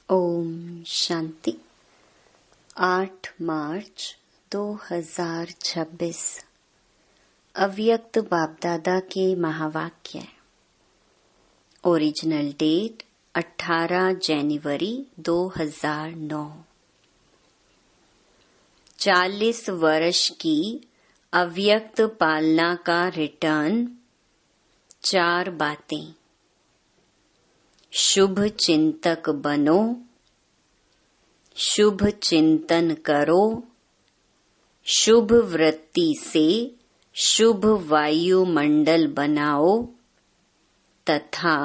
ओम शांति। 8 मार्च 2026 अव्यक्त बापदादा के महावाक्य। ओरिजिनल डेट 18 जनवरी 2009। 40 वर्ष की अव्यक्त पालना का रिटर्न। 4 बातें। शुभ चिंतक बनो, शुभ चिंतन करो, शुभ वृत्ति से शुभ वायुमंडल बनाओ तथा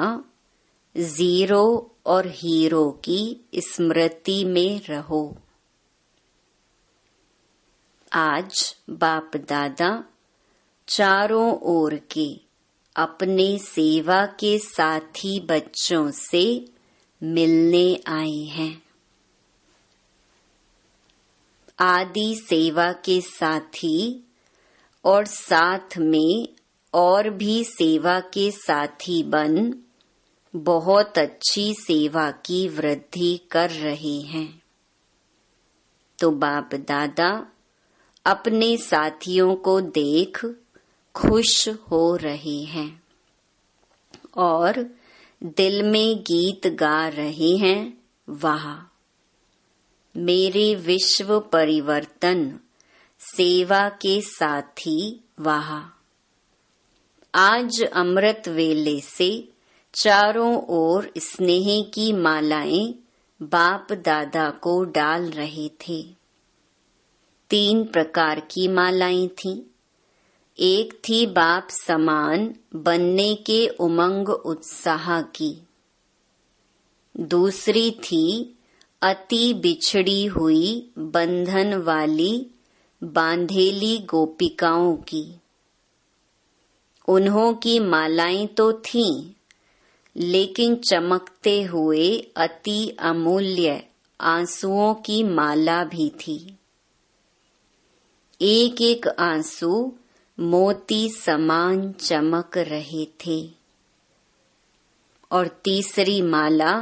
जीरो और हीरो की स्मृति में रहो। आज बाप दादा चारों ओर के अपने सेवा के साथी बच्चों से मिलने आए हैं। आदि सेवा के साथी और साथ में और भी सेवा के साथी बन बहुत अच्छी सेवा की वृद्धि कर रहे हैं। तो बाप दादा अपने साथियों को देख खुश हो रहे हैं और दिल में गीत गा रहे हैं, वाह मेरे विश्व परिवर्तन सेवा के साथी, वाह। आज अमृत वेले से चारों ओर स्नेह की मालाएं बाप दादा को डाल रहे थे। 3 प्रकार की मालाएं थीं। एक थी बाप समान बनने के उमंग उत्साह की। दूसरी थी अति बिछड़ी हुई बंधन वाली बांधेली गोपिकाओं की। उन्हों की मालाएं तो थीं, लेकिन चमकते हुए अति अमूल्य आंसुओं की माला भी थी। एक एक आंसू मोती समान चमक रहे थे। और तीसरी माला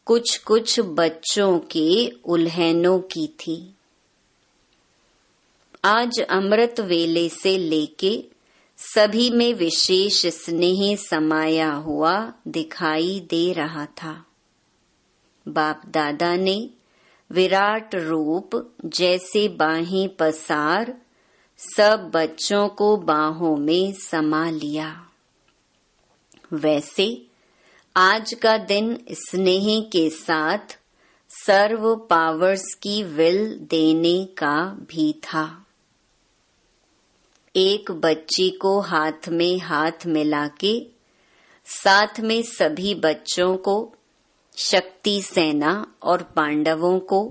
कुछ कुछ बच्चों के उल्हैनों की थी। आज अमृत वेले से लेके सभी में विशेष स्नेह समाया हुआ दिखाई दे रहा था। बाप दादा ने विराट रूप जैसे बाहें पसार सब बच्चों को बाहों में समा लिया। वैसे आज का दिन स्नेह के साथ सर्व पावर्स की विल देने का भी था। एक बच्ची को हाथ में हाथ मिला के साथ में सभी बच्चों को, शक्ति सेना और पांडवों को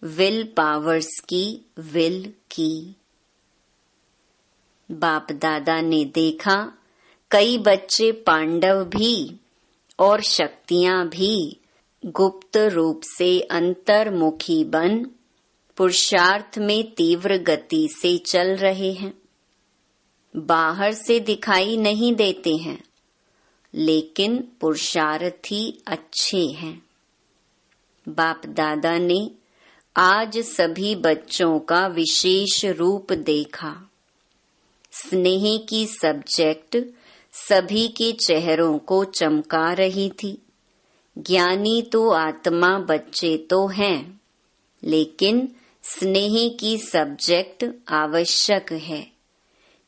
विल पावर्स की विल की। बाप दादा ने देखा कई बच्चे पांडव भी और शक्तियां भी गुप्त रूप से अंतर्मुखी बन पुरुषार्थ में तीव्र गति से चल रहे हैं। बाहर से दिखाई नहीं देते हैं, लेकिन पुरुषार्थी अच्छे हैं। बाप दादा ने आज सभी बच्चों का विशेष रूप देखा। स्नेह की सब्जेक्ट सभी के चेहरों को चमका रही थी। ज्ञानी तो आत्मा बच्चे तो हैं, लेकिन स्नेह की सब्जेक्ट आवश्यक है,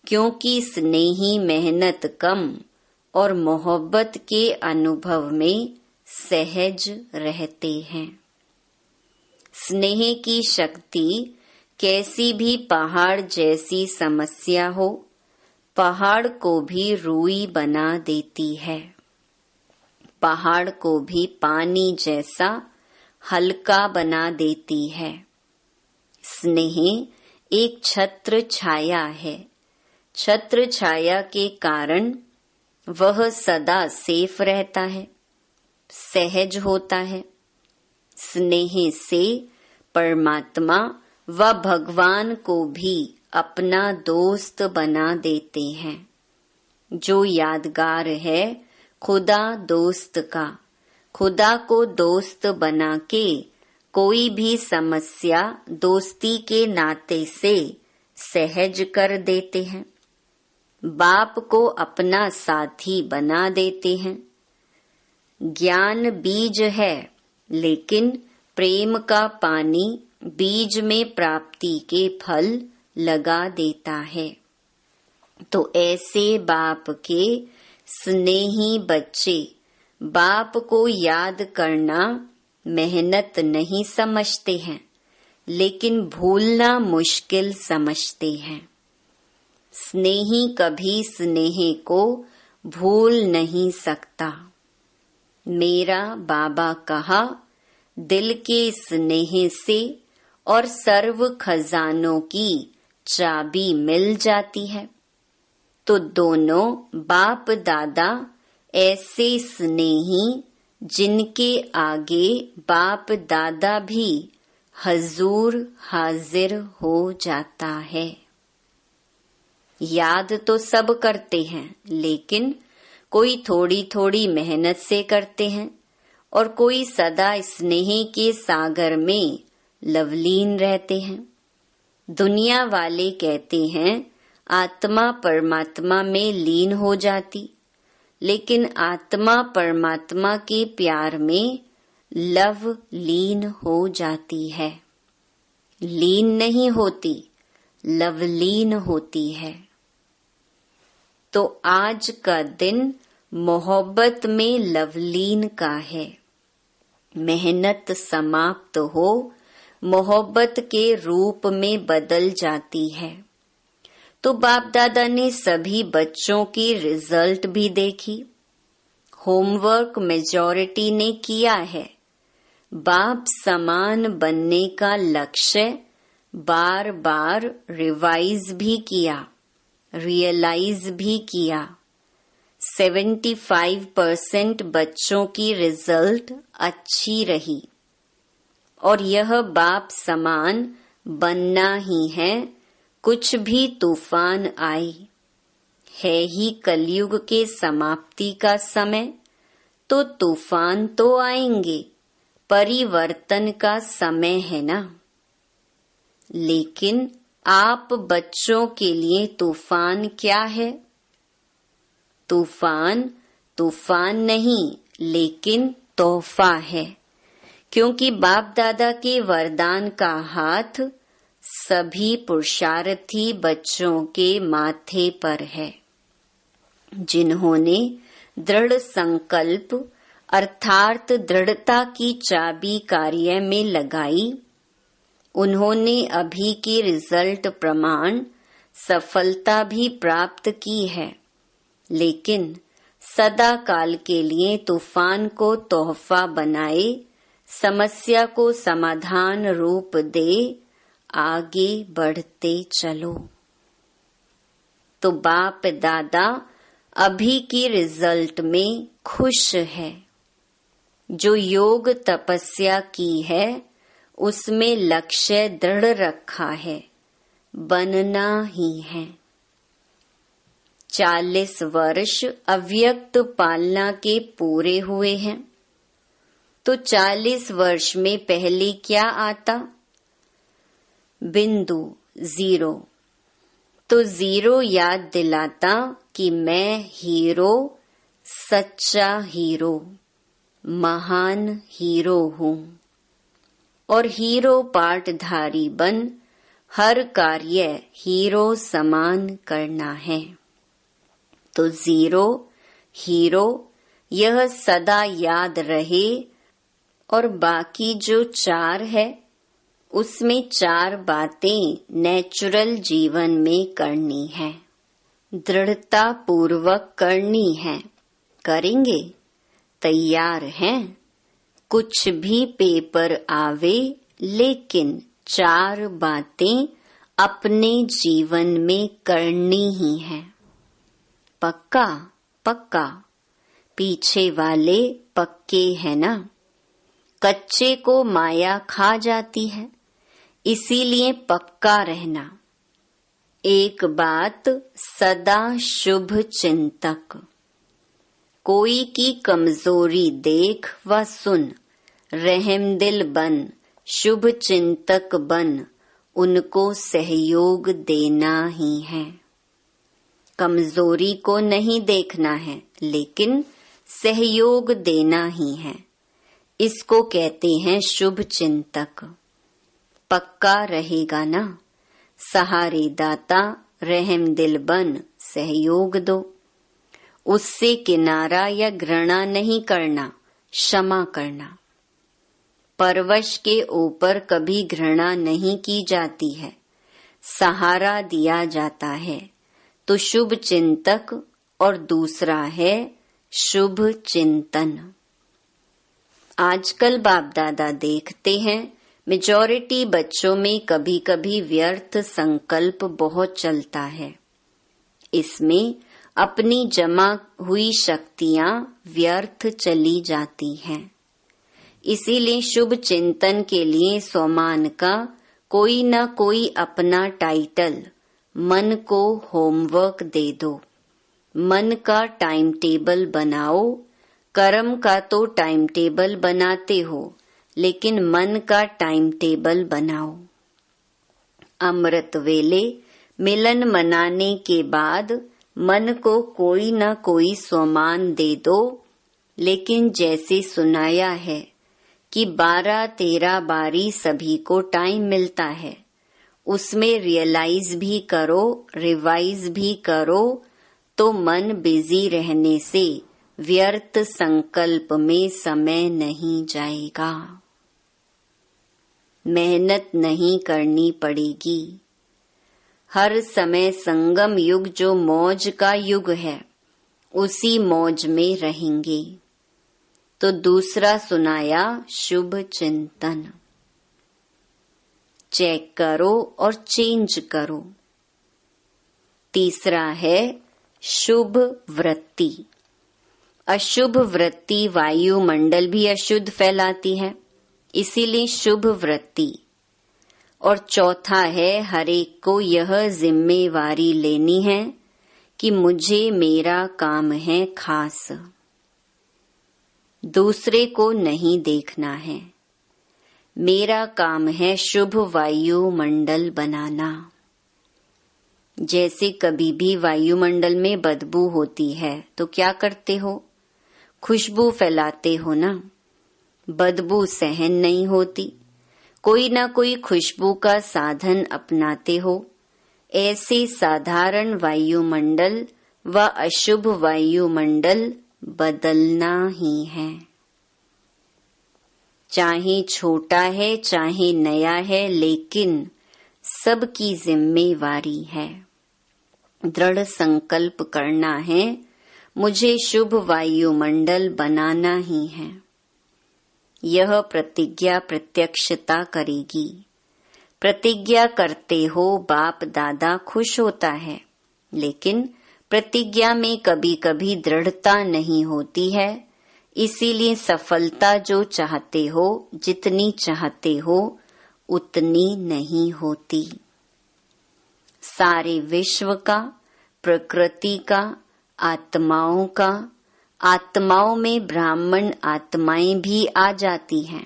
क्योंकि स्नेही मेहनत कम और मोहब्बत के अनुभव में सहज रहते हैं। स्नेह की शक्ति कैसी भी पहाड़ जैसी समस्या हो, पहाड़ को भी रूई बना देती है। पहाड़ को भी पानी जैसा हल्का बना देती है। स्नेह एक छत्र छाया है। छत्र छाया के कारण वह सदा सेफ रहता है, सहज होता है। स्नेह से परमात्मा व भगवान को भी अपना दोस्त बना देते हैं। जो यादगार है खुदा दोस्त का, खुदा को दोस्त बना के कोई भी समस्या दोस्ती के नाते से सहज कर देते हैं। बाप को अपना साथी बना देते हैं। ज्ञान बीज है, लेकिन प्रेम का पानी बीज में प्राप्ति के फल लगा देता है। तो ऐसे बाप के स्नेही बच्चे बाप को याद करना मेहनत नहीं समझते हैं, लेकिन भूलना मुश्किल समझते हैं। स्नेही कभी स्नेह को भूल नहीं सकता। मेरा बाबा कहा, दिल के स्नेह से और सर्व खजानों की चाबी मिल जाती है। तो दोनों बाप दादा ऐसे स्नेही जिनके आगे बाप दादा भी हजूर हाजिर हो जाता है। याद तो सब करते हैं, लेकिन कोई थोड़ी थोड़ी मेहनत से करते हैं और कोई सदा स्नेह के सागर में लवलीन रहते हैं। दुनिया वाले कहते हैं आत्मा परमात्मा में लीन हो जाती, लेकिन आत्मा परमात्मा के प्यार में लव लीन हो जाती है। लीन नहीं होती, लवलीन होती है। तो आज का दिन मोहब्बत में लवलीन का है। मेहनत समाप्त हो मोहब्बत के रूप में बदल जाती है। तो बाप दादा ने सभी बच्चों की रिजल्ट भी देखी। होमवर्क मेजॉरिटी ने किया है। बाप समान बनने का लक्ष्य बार बार रिवाइज भी किया, रियलाइज भी किया। 75% बच्चों की रिजल्ट अच्छी रही और यह बाप समान बनना ही है। कुछ भी तूफान आई है ही कलयुग के समाप्ति का समय, तो तूफान तो आएंगे, परिवर्तन का समय है ना। लेकिन आप बच्चों के लिए तूफान क्या है? तूफान तूफान नहीं, लेकिन तोहफा है, क्योंकि बाप दादा के वरदान का हाथ सभी पुरुषार्थी बच्चों के माथे पर है, जिन्होंने दृढ़ संकल्प अर्थात दृढ़ता की चाबी कार्य में लगाई। उन्होंने अभी की रिजल्ट प्रमाण सफलता भी प्राप्त की है, लेकिन सदा काल के लिए तूफान को तोहफा बनाए, समस्या को समाधान रूप दे, आगे बढ़ते चलो। तो बाप दादा अभी की रिजल्ट में खुश है। जो योग तपस्या की है उसमें लक्ष्य दृढ़ रखा है, बनना ही है। 40 वर्ष अव्यक्त पालना के पूरे हुए हैं। तो 40 वर्ष में पहले क्या आता? बिंदु, जीरो। तो जीरो याद दिलाता कि मैं हीरो, सच्चा हीरो, महान हीरो हूँ और हीरो पाठधारी बन हर कार्य हीरो समान करना है। तो जीरो, हीरो यह सदा याद रहे और बाकी जो 4 है उसमें 4 बातें नेचुरल जीवन में करनी है, दृढ़ता पूर्वक करनी है। करेंगे? तैयार हैं? कुछ भी पेपर आवे, लेकिन 4 बातें अपने जीवन में करनी ही है। पक्का? पक्का। पीछे वाले पक्के हैं ना? कच्चे को माया खा जाती है, इसीलिए पक्का रहना। एक बात सदा शुभ चिंतक। कोई की कमजोरी देख व सुन, रहमदिल बन, शुभ चिंतक बन, उनको सहयोग देना ही है। कमजोरी को नहीं देखना है, लेकिन सहयोग देना ही है। इसको कहते हैं शुभ चिंतक। पक्का रहेगा ना? सहारे दाता, रहमदिल बन, सहयोग दो। उससे किनारा या घृणा नहीं करना, क्षमा करना। परवश के ऊपर कभी घृणा नहीं की जाती है, सहारा दिया जाता है। तो शुभ चिंतक और दूसरा है शुभ चिंतन। आजकल बाप दादा देखते हैं मेजॉरिटी बच्चों में कभी कभी व्यर्थ संकल्प बहुत चलता है। इसमें अपनी जमा हुई शक्तियां व्यर्थ चली जाती हैं। इसीलिए शुभ चिंतन के लिए स्वमान का कोई न कोई अपना टाइटल मन को होमवर्क दे दो। मन का टाइम टेबल बनाओ। कर्म का तो टाइम टेबल बनाते हो, लेकिन मन का टाइम टेबल बनाओ। अमृत वेले मिलन मनाने के बाद मन को कोई न कोई स्वमान दे दो। लेकिन जैसे सुनाया है कि 12-13 बारी सभी को टाइम मिलता है, उसमें रियलाइज भी करो, रिवाइज भी करो, तो मन बिजी रहने से व्यर्थ संकल्प में समय नहीं जाएगा। मेहनत नहीं करनी पड़ेगी। हर समय संगम युग जो मौज का युग है, उसी मौज में रहेंगे। तो दूसरा सुनाया शुभ चिंतन। चेक करो और चेंज करो। तीसरा है शुभ वृत्ति। अशुभ वृत्ति वायुमंडल भी अशुद्ध फैलाती है, इसीलिए शुभ वृत्ति। और चौथा है हर एक को यह जिम्मेवारी लेनी है कि मुझे मेरा काम है खास, दूसरे को नहीं देखना है। मेरा काम है शुभ वायुमंडल बनाना। जैसे कभी भी वायुमंडल में बदबू होती है तो क्या करते हो? खुशबू फैलाते हो ना। बदबू सहन नहीं होती, कोई ना कोई खुशबू का साधन अपनाते हो। ऐसे साधारण वायुमंडल व अशुभ वायुमंडल बदलना ही है। चाहे छोटा है चाहे नया है, लेकिन सबकी जिम्मेवारी है। दृढ़ संकल्प करना है, मुझे शुभ वायुमंडल बनाना ही है। यह प्रतिज्ञा प्रत्यक्षता करेगी। प्रतिज्ञा करते हो, बाप दादा खुश होता है, लेकिन प्रतिज्ञा में कभी कभी दृढ़ता नहीं होती है। इसीलिए सफलता जो चाहते हो, जितनी चाहते हो, उतनी नहीं होती। सारे विश्व का, प्रकृति का, आत्माओं का, आत्माओं में ब्राह्मण आत्माएं भी आ जाती हैं।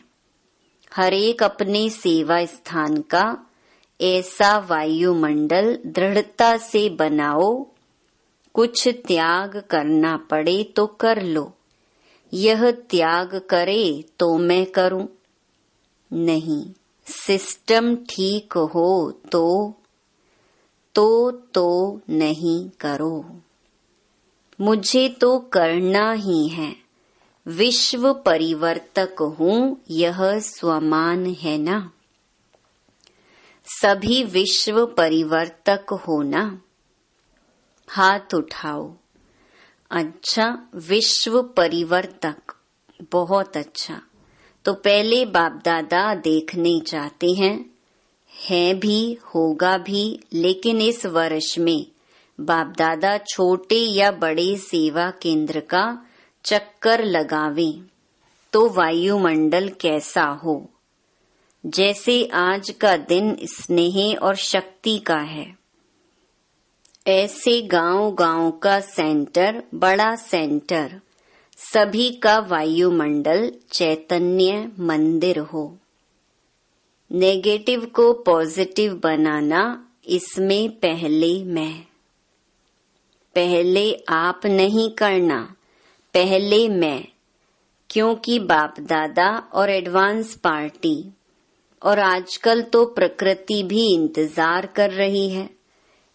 हर एक अपने सेवा स्थान का ऐसा वायुमंडल दृढ़ता से बनाओ। कुछ त्याग करना पड़े तो कर लो। यह त्याग करे तो मैं करूं? नहीं, सिस्टम ठीक हो तो नहीं करो। मुझे तो करना ही है। विश्व परिवर्तक हूँ, यह स्वमान है ना। सभी विश्व परिवर्तक हो ना। हाथ उठाओ। अच्छा, विश्व परिवर्तक, बहुत अच्छा। तो पहले बाप दादा देखने चाहते हैं भी, होगा भी। लेकिन इस वर्ष में बाप दादा छोटे या बड़े सेवा केंद्र का चक्कर लगावें तो वायुमंडल कैसा हो। जैसे आज का दिन स्नेह और शक्ति का है, ऐसे गांव गांव का सेंटर, बड़ा सेंटर सभी का वायुमंडल चैतन्य मंदिर हो। नेगेटिव को पॉजिटिव बनाना, इसमें पहले आप नहीं करना, पहले मैं। क्योंकि बाप दादा और एडवांस पार्टी और आजकल तो प्रकृति भी इंतजार कर रही है।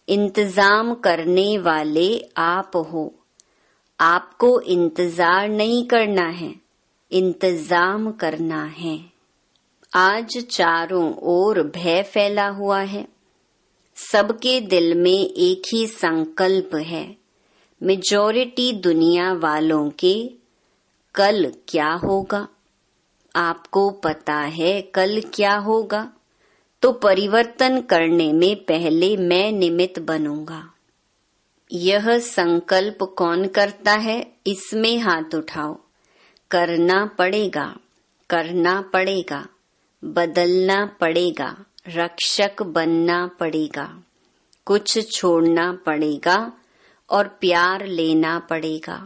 इंतजाम करने वाले आप हो। आपको इंतजार नहीं करना है, इंतजाम करना है। आज चारों ओर भय फैला हुआ है। सबके दिल में एक ही संकल्प है। मेजॉरिटी दुनिया वालों के कल क्या होगा। आपको पता है कल क्या होगा, तो परिवर्तन करने में पहले मैं निमित्त बनूंगा। यह संकल्प कौन करता है, इसमें हाथ उठाओ। करना पड़ेगा, करना पड़ेगा, बदलना पड़ेगा, रक्षक बनना पड़ेगा, कुछ छोड़ना पड़ेगा और प्यार लेना पड़ेगा।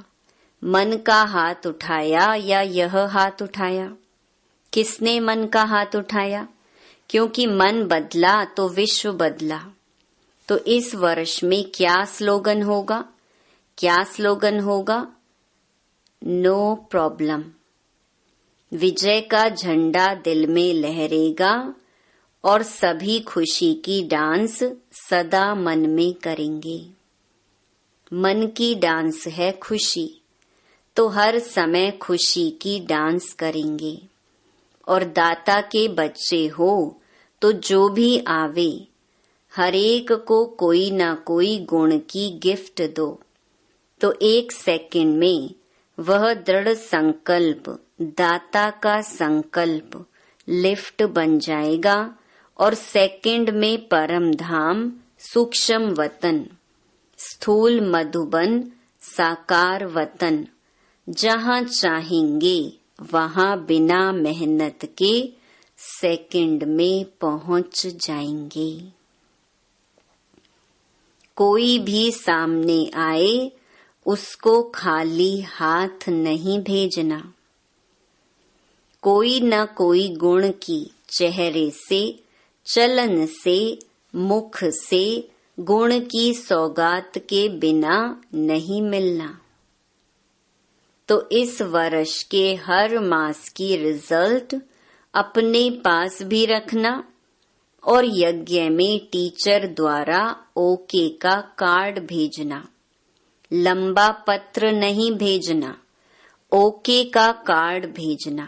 मन का हाथ उठाया या यह हाथ उठाया? किसने मन का हाथ उठाया? क्योंकि मन बदला तो विश्व बदला। तो इस वर्ष में क्या स्लोगन होगा? क्या स्लोगन होगा? No problem. विजय का झंडा दिल में लहरेगा और सभी खुशी की डांस सदा मन में करेंगे। मन की डांस है खुशी, तो हर समय खुशी की डांस करेंगे। और दाता के बच्चे हो तो जो भी आवे, हरेक को कोई ना कोई गुण की गिफ्ट दो। तो 1 सेकंड में वह दृढ़ संकल्प, दाता का संकल्प लिफ्ट बन जाएगा और सेकंड में परम धाम, सूक्ष्म वतन, स्थूल मधुबन, साकार वतन, जहाँ चाहेंगे वहाँ बिना मेहनत के सेकंड में पहुँच जाएंगे। कोई भी सामने आए उसको खाली हाथ नहीं भेजना। कोई न कोई गुण की चेहरे से, चलन से, मुख से गुण की सौगात के बिना नहीं मिलना। तो इस वर्ष के हर मास की रिजल्ट अपने पास भी रखना और यज्ञ में टीचर द्वारा ओके का कार्ड भेजना। लंबा पत्र नहीं भेजना, ओके का कार्ड भेजना।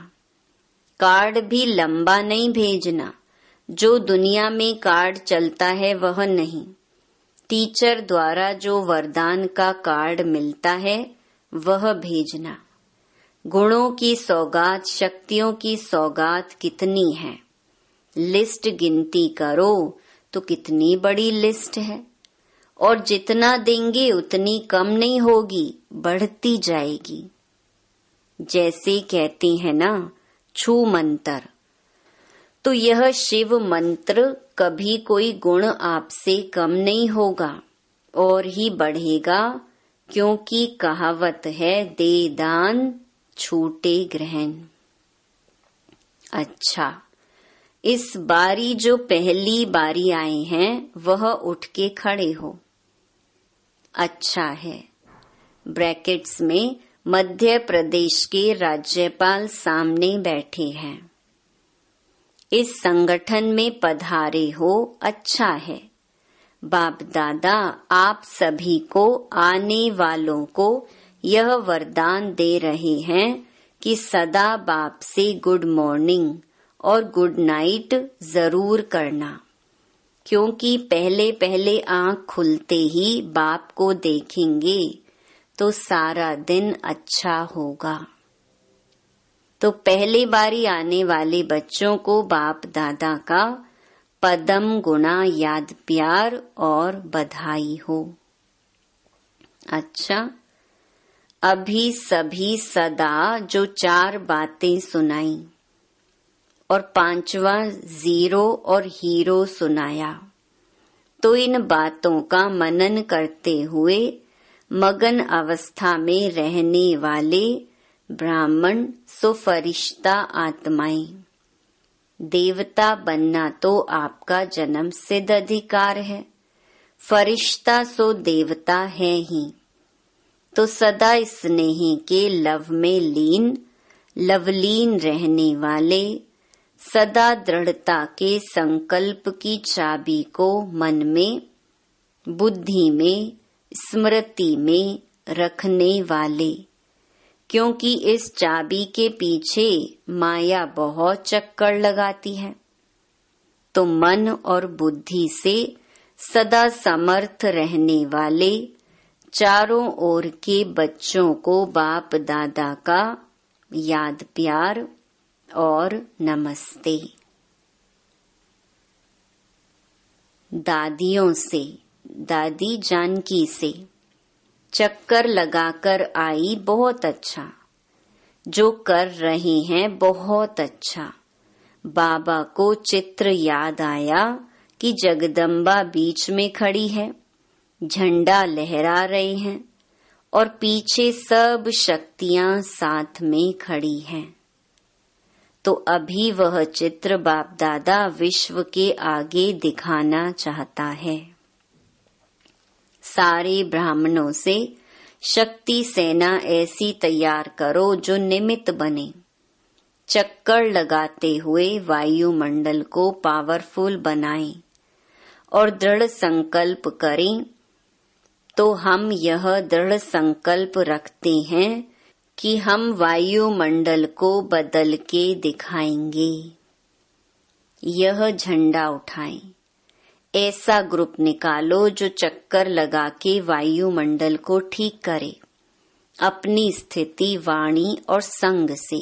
कार्ड भी लंबा नहीं भेजना, जो दुनिया में कार्ड चलता है वह नहीं। टीचर द्वारा जो वरदान का कार्ड मिलता है वह भेजना। गुणों की सौगात, शक्तियों की सौगात कितनी है, लिस्ट गिनती करो तो कितनी बड़ी लिस्ट है। और जितना देंगे उतनी कम नहीं होगी, बढ़ती जाएगी। जैसे कहते हैं ना, छू मंत्र। तो यह शिव मंत्र कभी कोई गुण आपसे कम नहीं होगा और ही बढ़ेगा, क्योंकि कहावत है, दे दान छूटे ग्रहण। अच्छा, इस बारी जो पहली बारी आए हैं वह उठ के खड़े हो। अच्छा है। ब्रैकेट्स में मध्य प्रदेश के राज्यपाल सामने बैठे हैं। इस संगठन में पधारे हो, अच्छा है। बाप दादा आप सभी को, आने वालों को यह वरदान दे रहे हैं कि सदा बाप से गुड मॉर्निंग और गुड नाइट जरूर करना, क्योंकि पहले पहले आँख खुलते ही बाप को देखेंगे तो सारा दिन अच्छा होगा। तो पहली बारी आने वाले बच्चों को बाप दादा का पदम गुणा याद प्यार और बधाई हो। अच्छा, अभी सभी सदा जो 4 बातें सुनाई और 5वां जीरो और हीरो सुनाया, तो इन बातों का मनन करते हुए मगन अवस्था में रहने वाले ब्राह्मण सो फरिश्ता आत्माएं। देवता बनना तो आपका जन्म सिद्ध अधिकार है, फरिश्ता सो देवता है ही। तो सदा स्नेह के लव में लीन, लवलीन रहने वाले, सदा दृढ़ता के संकल्प की चाबी को मन में, बुद्धि में, स्मृति में रखने वाले, क्योंकि इस चाबी के पीछे माया बहुत चक्कर लगाती है। तो मन और बुद्धि से सदा समर्थ रहने वाले चारों ओर के बच्चों को बाप दादा का याद प्यार और नमस्ते। दादियों से, दादी जानकी से चक्कर लगाकर आई, बहुत अच्छा। जो कर रहे हैं बहुत अच्छा। बाबा को चित्र याद आया कि जगदम्बा बीच में खड़ी है, झंडा लहरा रहे हैं और पीछे सब शक्तियां साथ में खड़ी हैं। तो अभी वह चित्र बाप दादा विश्व के आगे दिखाना चाहता है। सारे ब्राह्मणों से शक्ति सेना ऐसी तैयार करो जो निमित्त बने, चक्कर लगाते हुए वायुमंडल को पावरफुल बनाएं और दृढ़ संकल्प करें। तो हम यह दृढ़ संकल्प रखते हैं कि हम वायुमंडल को बदल के दिखाएंगे। यह झंडा उठाएं। ऐसा ग्रुप निकालो जो चक्कर लगा के वायुमंडल को ठीक करे, अपनी स्थिति, वाणी और संग से।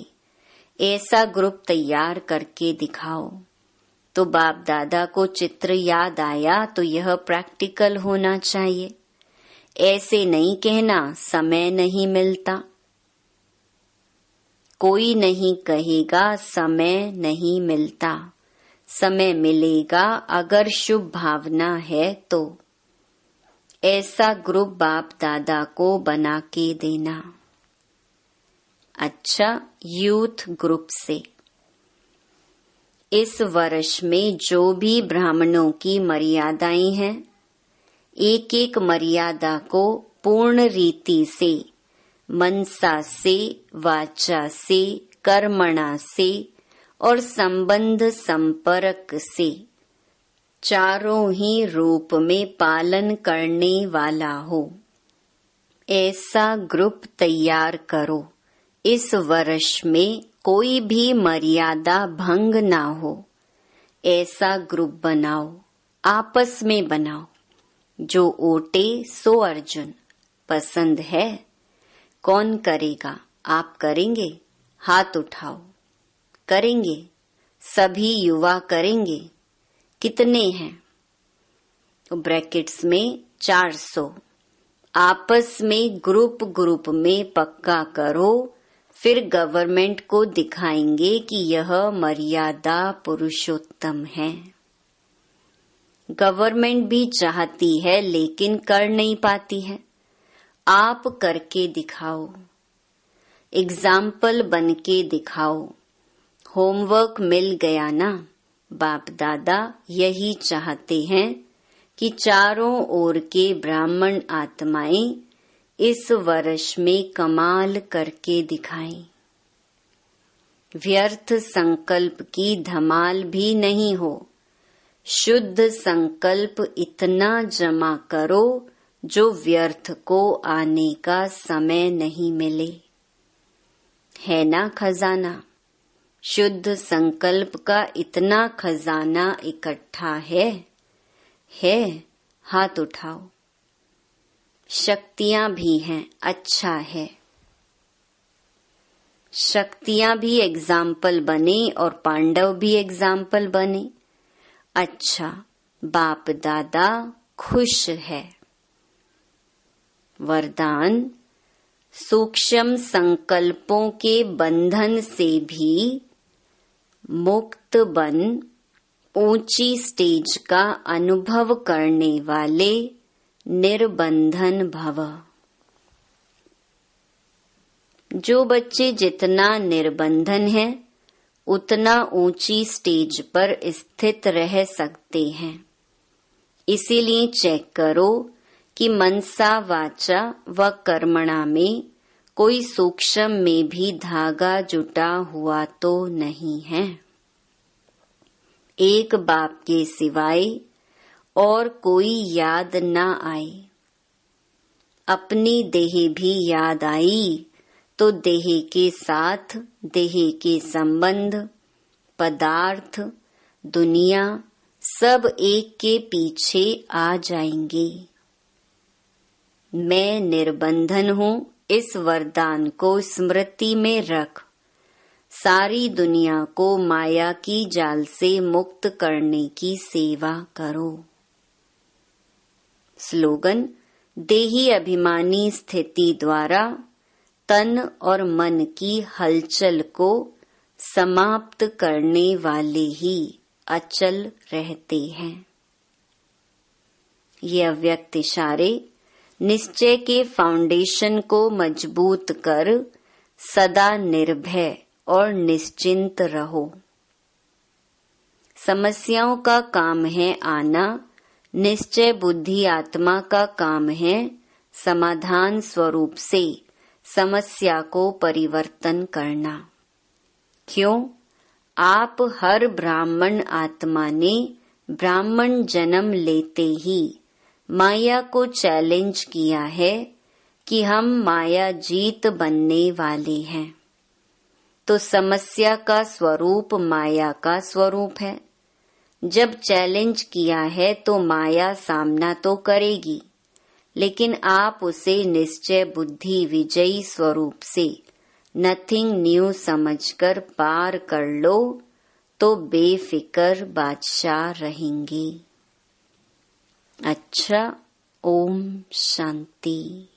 ऐसा ग्रुप तैयार करके दिखाओ। तो बाप दादा को चित्र याद आया तो यह प्रैक्टिकल होना चाहिए। ऐसे नहीं कहना समय नहीं मिलता। कोई नहीं कहेगा समय नहीं मिलता, समय मिलेगा अगर शुभ भावना है तो। ऐसा ग्रुप बाप दादा को बना के देना। अच्छा, यूथ ग्रुप से इस वर्ष में जो भी ब्राह्मणों की मर्यादाएं हैं, एक एक मर्यादा को पूर्ण रीति से, मनसा से, वाचा से, कर्मणा से और संबंध संपर्क से, चारों ही रूप में पालन करने वाला हो, ऐसा ग्रुप तैयार करो। इस वर्ष में कोई भी मर्यादा भंग ना हो, ऐसा ग्रुप बनाओ। आपस में बनाओ। जो ओटे सो अर्जुन। पसंद है? कौन करेगा? आप करेंगे? हाथ उठाओ। करेंगे? सभी युवा करेंगे? कितने हैं? तो ब्रैकेट्स में 400। आपस में ग्रुप में पक्का करो, फिर गवर्नमेंट को दिखाएंगे कि यह मर्यादा पुरुषोत्तम है। गवर्नमेंट भी चाहती है लेकिन कर नहीं पाती है। आप करके दिखाओ, एग्जाम्पल बन के दिखाओ। होमवर्क मिल गया ना। बाप दादा यही चाहते हैं कि चारों ओर के ब्राह्मण आत्माएं इस वर्ष में कमाल करके दिखाएं। व्यर्थ संकल्प की धमाल भी नहीं हो। शुद्ध संकल्प इतना जमा करो जो व्यर्थ को आने का समय नहीं मिले। है ना खजाना? शुद्ध संकल्प का इतना खजाना इकट्ठा है? हाथ उठाओ। शक्तियां भी हैं, अच्छा है। शक्तियां भी एग्जाम्पल बने और पांडव भी एग्जाम्पल बने। अच्छा, बाप दादा खुश है। वरदान: सूक्ष्म संकल्पों के बंधन से भी मुक्त बन ऊंची स्टेज का अनुभव करने वाले निर्बंधन भव। जो बच्चे जितना निर्बंधन है उतना ऊंची स्टेज पर स्थित रह सकते हैं। इसीलिए चेक करो कि मनसा वाचा व कर्मणा में कोई सूक्ष्म में भी धागा जुटा हुआ तो नहीं है। एक बाप के सिवाय और कोई याद न आए। अपनी देह भी याद आई तो देह के साथ देह के संबंध, पदार्थ, दुनिया सब एक के पीछे आ जाएंगे। मैं निर्बंधन हूँ, इस वरदान को स्मृति में रख। सारी दुनिया को माया की जाल से मुक्त करने की सेवा करो। स्लोगन: देही अभिमानी स्थिति द्वारा तन और मन की हलचल को समाप्त करने वाले ही अचल रहते हैं। ये अव्यक्त इशारे निश्चय के फाउंडेशन को मजबूत कर सदा निर्भय और निश्चिंत रहो। समस्याओं का काम है आना, निश्चय बुद्धि आत्मा का काम है समाधान स्वरूप से समस्या को परिवर्तन करना। क्यों? आप हर ब्राह्मण आत्मा ने ब्राह्मण जन्म लेते ही माया को चैलेंज किया है कि हम माया जीत बनने वाले हैं। तो समस्या का स्वरूप माया का स्वरूप है। जब चैलेंज किया है तो माया सामना तो करेगी, लेकिन आप उसे निश्चय बुद्धि विजयी स्वरूप से नथिंग न्यू समझकर पार कर लो तो बेफिक्र बादशाह रहेंगे। अच्छा, ओम शांति।